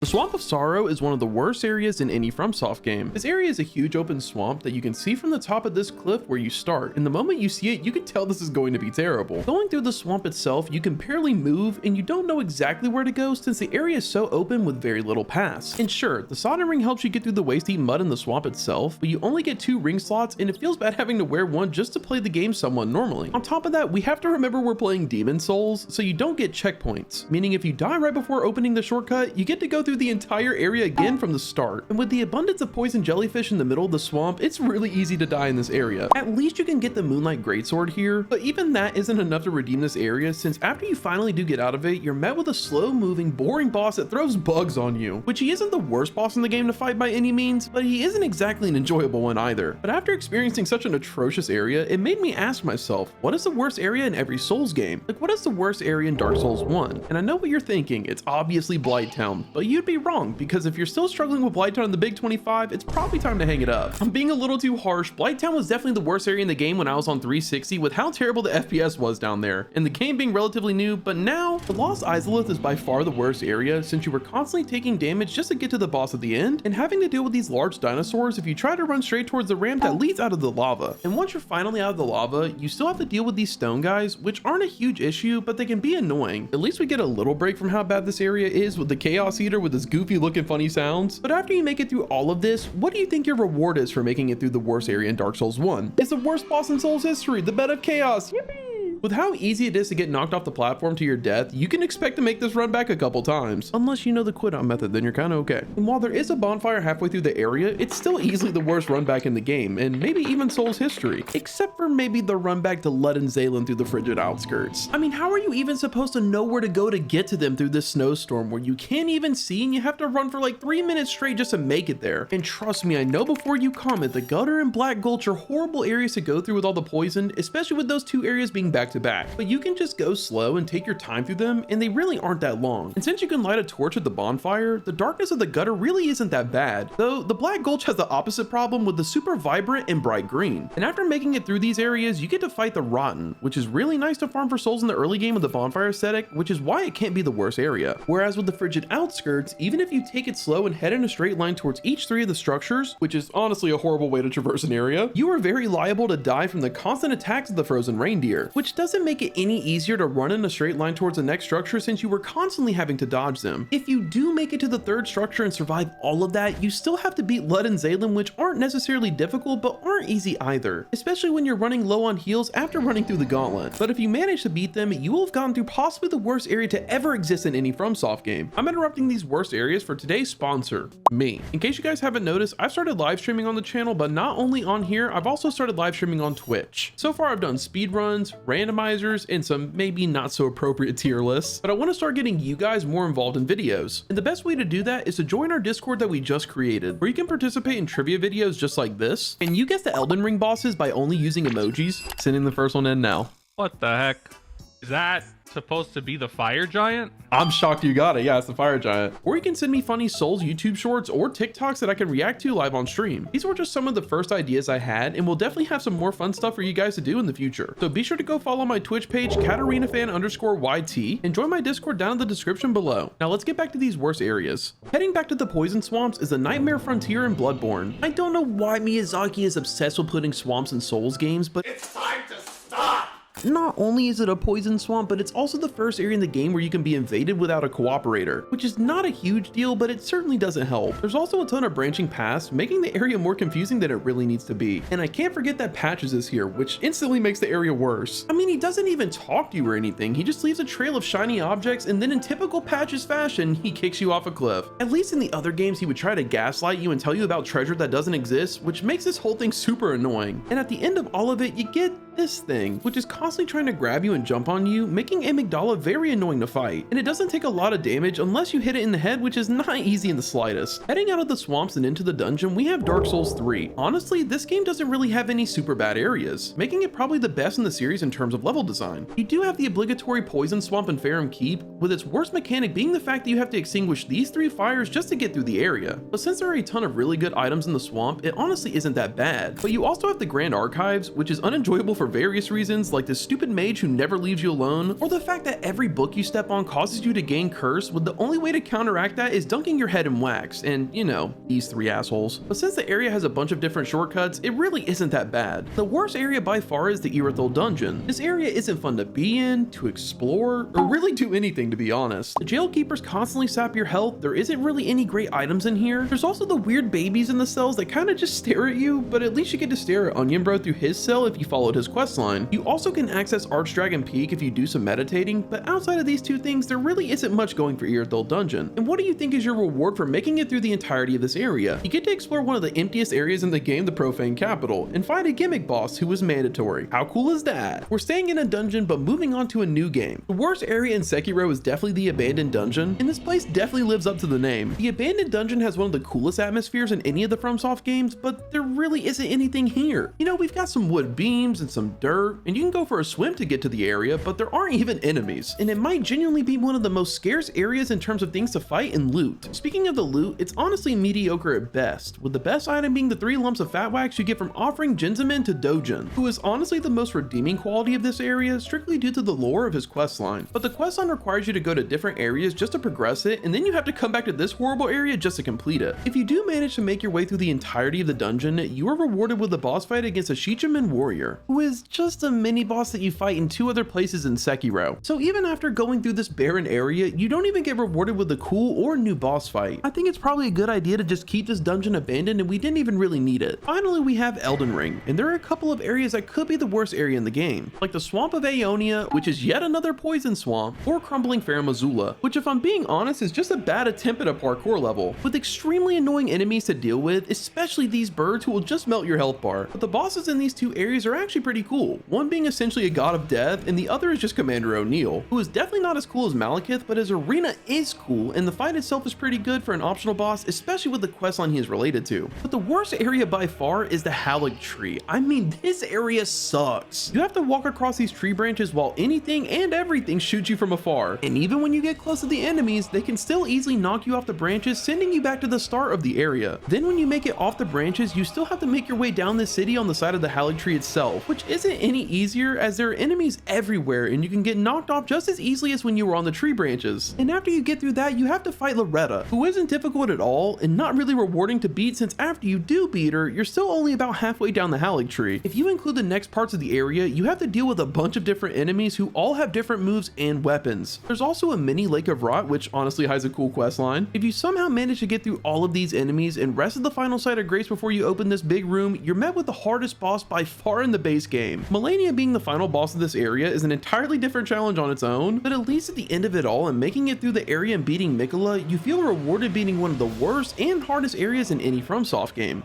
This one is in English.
The Swamp of Sorrow is one of the worst areas in any FromSoft game. This area is a huge open swamp that you can see from the top of this cliff where you start, and the moment you see it, you can tell this is going to be terrible. Going through the swamp itself, you can barely move, and you don't know exactly where to go since the area is so open with very little paths. And sure, the soldering ring helps you get through the waist-deep mud in the swamp itself, but you only get 2 ring slots, and it feels bad having to wear one just to play the game somewhat normally. On top of that, we have to remember we're playing Demon Souls, so you don't get checkpoints, meaning if you die right before opening the shortcut, you get to go through the entire area again from the start. And with the abundance of poison jellyfish in the middle of the swamp, it's really easy to die in this area. At least you can get the Moonlight Greatsword here, but even that isn't enough to redeem this area, since after you finally do get out of it, you're met with a slow-moving, boring boss that throws bugs on you, which he isn't the worst boss in the game to fight by any means, but he isn't exactly an enjoyable one either. But after experiencing such an atrocious area, it made me ask myself, what is the worst area in every Souls game? Like, what is the worst area in Dark Souls 1? And I know what you're thinking, it's obviously Blighttown, but you'd be wrong, because if you're still struggling with Blighttown in the Big 25, it's probably time to hang it up. I'm being a little too harsh. Blighttown was definitely the worst area in the game when I was on 360 with how terrible the FPS was down there, and the game being relatively new, but now, the Lost Izalith is by far the worst area since you were constantly taking damage just to get to the boss at the end, and having to deal with these large dinosaurs if you try to run straight towards the ramp that leads out of the lava. And once you're finally out of the lava, you still have to deal with these stone guys, which aren't a huge issue, but they can be annoying. At least we get a little break from how bad this area is with the Chaos Eater with his goofy looking funny sounds. But after you make it through all of this, what do you think your reward is for making it through the worst area in Dark Souls 1? It's the worst boss in Souls history, the Bed of Chaos. Yippee! With how easy it is to get knocked off the platform to your death, you can expect to make this run back a couple times. Unless you know the quit on method, then you're kinda okay. And while there is a bonfire halfway through the area, it's still easily the worst run back in the game, and maybe even Souls history. Except for maybe the run back to Lud and Zalen through the Frigid Outskirts. I mean, how are you even supposed to know where to go to get to them through this snowstorm where you can't even see and you have to run for like 3 minutes straight just to make it there? And trust me, I know before you comment, the Gutter and Black Gulch are horrible areas to go through with all the poison, especially with those 2 areas being back to back. But you can just go slow and take your time through them, and they really aren't that long. And since you can light a torch at the bonfire, the darkness of the gutter really isn't that bad. Though the Black Gulch has the opposite problem with the super vibrant and bright green. And after making it through these areas, you get to fight the Rotten, which is really nice to farm for souls in the early game with the bonfire aesthetic, which is why it can't be the worst area. Whereas with the Frigid Outskirts, even if you take it slow and head in a straight line towards each 3 of the structures, which is honestly a horrible way to traverse an area, you are very liable to die from the constant attacks of the frozen reindeer, which doesn't make it any easier to run in a straight line towards the next structure since you were constantly having to dodge them. If you do make it to the 3rd structure and survive all of that, you still have to beat Lud and Zalen, which aren't necessarily difficult but aren't easy either, especially when you're running low on heals after running through the gauntlet. But if you manage to beat them, you will have gone through possibly the worst area to ever exist in any FromSoft game. I'm interrupting these worst areas for today's sponsor, me. In case you guys haven't noticed, I've started live streaming on the channel, but not only on here, I've also started live streaming on Twitch. So far I've done speedruns, randomizers, and some maybe not so appropriate tier lists, but I want to start getting you guys more involved in videos. And the best way to do that is to join our Discord that we just created, where you can participate in trivia videos just like this, and you guess the Elden Ring bosses by only using emojis. Sending the first one in now. What the heck? Is that supposed to be the fire giant? I'm shocked you got it. Yeah, it's the fire giant. Or you can send me funny Souls YouTube shorts or TikToks that I can react to live on stream. These were just some of the first ideas I had, and we'll definitely have some more fun stuff for you guys to do in the future. So be sure to go follow my Twitch page, KatarinFan_YT, and join my Discord down in the description below. Now let's get back to these worst areas. Heading back to the poison swamps is the Nightmare Frontier in Bloodborne. I don't know why Miyazaki is obsessed with putting swamps in Souls games, but It's time to stop! not only is it a poison swamp, but it's also the first area in the game where you can be invaded without a cooperator, which is not a huge deal, but it certainly doesn't help. There's also a ton of branching paths, making the area more confusing than it really needs to be. And I can't forget that Patches is here, which instantly makes the area worse. I mean, he doesn't even talk to you or anything, he just leaves a trail of shiny objects, and then in typical Patches fashion, he kicks you off a cliff. At least in the other games, he would try to gaslight you and tell you about treasure that doesn't exist, which makes this whole thing super annoying. And at the end of all of it, you get this thing, which is constantly trying to grab you and jump on you, making Amygdala very annoying to fight. And it doesn't take a lot of damage unless you hit it in the head, which is not easy in the slightest. Heading out of the swamps and into the dungeon, we have Dark Souls 3. Honestly, this game doesn't really have any super bad areas, making it probably the best in the series in terms of level design. You do have the obligatory poison swamp in Farum Keep, with its worst mechanic being the fact that you have to extinguish these 3 fires just to get through the area. But since there are a ton of really good items in the swamp, it honestly isn't that bad. But you also have the Grand Archives, which is unenjoyable for various reasons, like this stupid mage who never leaves you alone, or the fact that every book you step on causes you to gain curse, with the only way to counteract that is dunking your head in wax, and you know, these three assholes. But since the area has a bunch of different shortcuts, it really isn't that bad. The worst area by far is the Irithyll dungeon. This area isn't fun to be in, to explore, or really do anything, to be honest. The jail keepers constantly sap your health, there isn't really any great items in here. There's also the weird babies in the cells that kind of just stare at you, but at least you get to stare at Onion Bro through his cell if you followed his questline. You also can access Archdragon Peak if you do some meditating, but outside of these two things, there really isn't much going for Irithyll dungeon. And what do you think is your reward for making it through the entirety of this area? You get to explore one of the emptiest areas in the game, the Profane Capital, and find a gimmick boss who is mandatory. How cool is that? We're staying in a dungeon, but moving on to a new game. The worst area in Sekiro is definitely the Abandoned Dungeon, and this place definitely lives up to the name. The Abandoned Dungeon has one of the coolest atmospheres in any of the FromSoft games, but there really isn't anything here. You know, we've got some wood beams and some dirt, and you can go for a swim to get to the area, but there aren't even enemies, and it might genuinely be one of the most scarce areas in terms of things to fight and loot. Speaking of the loot, it's honestly mediocre at best, with the best item being the 3 lumps of fat wax you get from offering Jinzaman to Dojin, who is honestly the most redeeming quality of this area, strictly due to the lore of his questline. But the questline requires you to go to different areas just to progress it, and then you have to come back to this horrible area just to complete it. If you do manage to make your way through the entirety of the dungeon, you are rewarded with a boss fight against a Shichiman warrior, who is just a mini boss that you fight in 2 other places in Sekiro. So even after going through this barren area, you don't even get rewarded with a cool or new boss fight. I think it's probably a good idea to just keep this dungeon abandoned, and we didn't even really need it. Finally, we have Elden Ring, and there are a couple of areas that could be the worst area in the game, like the Swamp of Aeonia, which is yet another poison swamp, or Crumbling Farum Azula, which if I'm being honest is just a bad attempt at a parkour level, with extremely annoying enemies to deal with, especially these birds who will just melt your health bar. But the bosses in these 2 areas are actually pretty cool, one being essentially a god of death, and the other is just Commander O'Neill, who is definitely not as cool as Malekith, but his arena is cool, and the fight itself is pretty good for an optional boss, especially with the questline he is related to. But the worst area by far is the Haligtree. I mean, this area sucks. You have to walk across these tree branches while anything and everything shoots you from afar, and even when you get close to the enemies, they can still easily knock you off the branches, sending you back to the start of the area. Then when you make it off the branches, you still have to make your way down this city on the side of the Haligtree itself, which isn't any easier as there are enemies everywhere and you can get knocked off just as easily as when you were on the tree branches. And after you get through that, you have to fight Loretta, who isn't difficult at all and not really rewarding to beat, since after you do beat her, you're still only about halfway down the Haligtree. If you include the next parts of the area, you have to deal with a bunch of different enemies who all have different moves and weapons. There's also a mini Lake of Rot, which honestly has a cool quest line. If you somehow manage to get through all of these enemies and rest of the final site of grace before you open this big room, you're met with the hardest boss by far in the base game. Malenia being the final boss of this area is an entirely different challenge on its own, but at least at the end of it all and making it through the area and beating Mikola, you feel rewarded beating one of the worst and hardest areas in any FromSoft game.